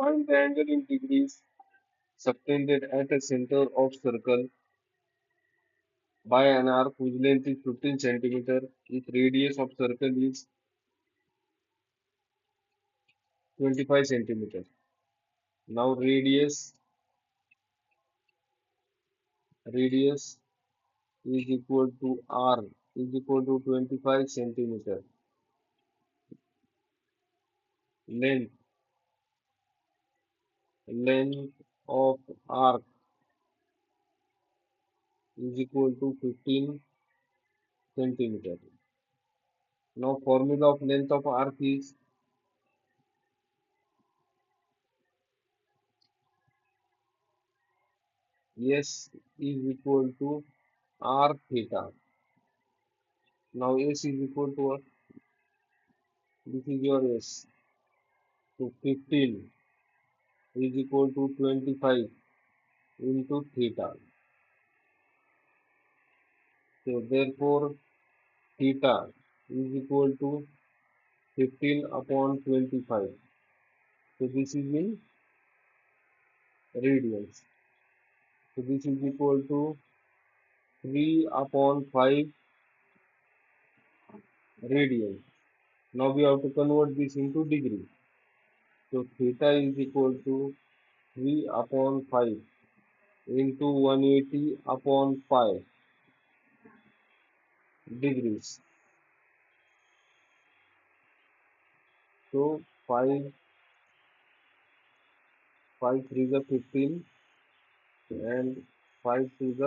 Find the angle in degrees subtended at a center of circle by an arc whose length is 15 centimeter. Its radius of circle is 25 centimeter. Now radius is equal to r is equal to 25 centimeter. Length of arc is equal to 15 centimeter. Now formula of length of arc is S is equal to r theta. Now S is equal to what? This is your S. So 15 is equal to 25 into theta. So therefore theta is equal to 15 upon 25. So this is in radians. So this is equal to 3 upon 5 radians. Now we have to convert this into degree. So theta is equal to 3 upon 5 into 180 upon pi degrees. So 5 3 is 15 and 5 2 is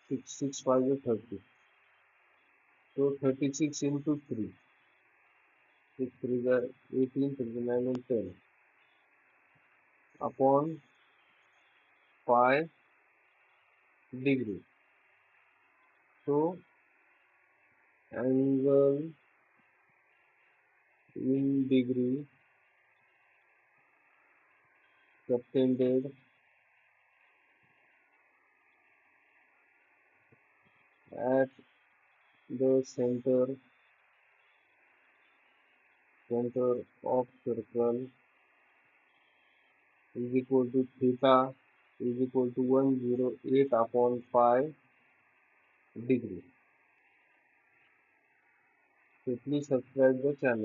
6, 6 5 is 30. So 36 into 3, 6 3 is 18, 39 and 10 upon pi degree. So angle in degree subtended at the center of circle is equal to theta is equal to 108 upon pi degree. So please subscribe the channel.